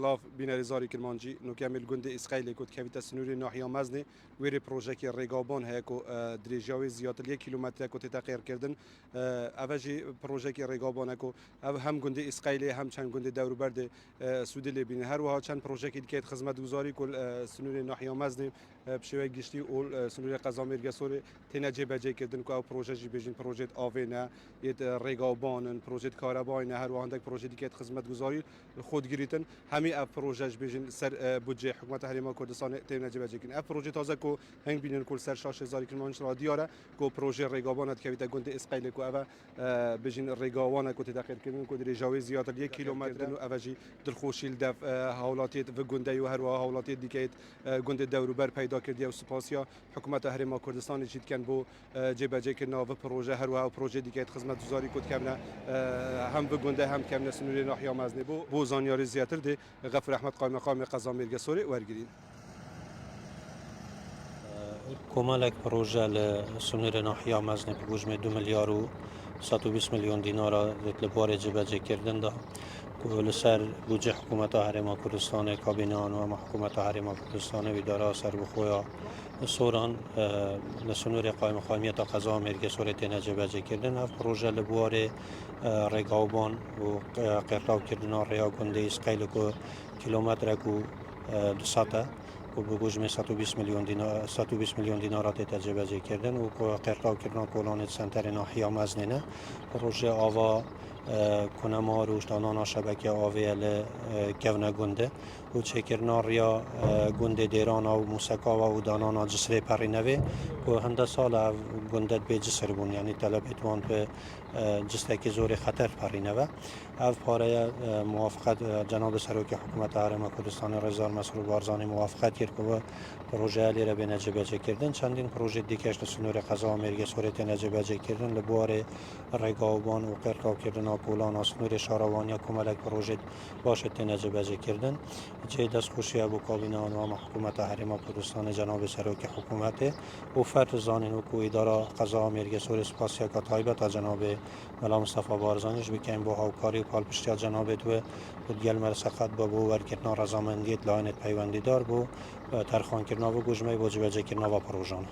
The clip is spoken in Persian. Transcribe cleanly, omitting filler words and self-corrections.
بلاف بینریزاری کرمانجی نوکامل گنده اسرائیل کد کویت سنوری ناحیه مزنی وری پروژه که ریگابان هیکو دریجاوی زیاتر 1 کیلومتر کو تغییر کردن اوجی پروژه که ریگابان کو هم گنده اسرائیل هم چند گنده دور برد سودلی بین هر وها چند پروژه که دیگه خدمت گزاری کل سنوری ناحیه مزنی بشوی گشتی اول سنوری قزامیر گسور تنجی بجی کردن کو پروژه جی بیشین پروژه آوینا یت ریگابان پروژه کارابای نه هر وها اندک پروژه دیگه خدمت گزاری خود گریتن همی اف پروژه بیشین سر بودجه حکومت حریم کردستان تنجی بجی کن اف پروژه تازه کو هنگ بینن کل سر 6000 کیلومتر را دیاره کو پروژه ریگابان که ویت گنده اسرائیل کو اوا بیشین ریگاوان کو تدخل کردن کو دریجاوی زیاتر 1 کیلومتر و اوجی دلخوشیل دف حولاتیت و گنده و هر وها حولاتیت دیگه گنده دور بر پیدا کردی و سپاسیا حکومت حریم کردستان جدید کن بو جبهه که ناو پروژه هر و پروژه دیگه خدمت گزاری کد کمنه هم به گنده هم کمنه سنوری ناحیه مزنی بو زانیاری زیاتر دی غفور احمد قائم مقام قزامیر گسوری ورگیرین کمالک پروژه لسنوری ناحیه مزنی به حجم 2 میلیارد و 120 میلیون دینار لبوار جبهه کردن ده کل سر بودجه حکومت حریم کردستان کابینان و حکومت حریم کردستان و اداره سر بخویا سوران لسنوری قائم مقامیت قضا مرگ سوره تنجه بجه کردن اف پروژه لبوار ریگاوبان و قرقاو کردن ریا گنده اسقیل کو کیلومتر کو 200 و به حجم 120 میلیون دینارات تجربه کردن و قرقاو کردن کلان سنتر ناحیه مزنینه پروژه آوا کنمار و دانانا شبکه آویل کونه گنده و چکرنا ریا گنده دیران و موسکا و دانانا جسر پرینوی و هنده سال گنده به جسر بون یعنی طلبت وان به جسر که زور خطر پرینوی اف پاره موافقت جناب سروک حکومت حریم کردستان رضا مسرور بارزانی موافقت کرد که پروژه علی را به نجبه کردن چندین پروژه دیگهش لسنور قضا مرگ سورت نجبه کردن لبوار ریگاوبان و قرقاو کردن کولان سنور شاروانی کمالک پروژه باشد نجبه کردن چه دست خوشی ابو کابینان و حکومت حریم کردستان جناب سروک حکومت و فرد زانین و کو اداره قضا مرگ سور سپاسیا کا طایبه تا جناب ملا مصطفی بارزانیش بکن با هاوکاری و پالپشتی جناب تو دیگر مرسخت با بو ورکتنا رضامندیت لاینت پیوندی دار بو ترخان کردن و گوجمه واجبه کردن و پروژان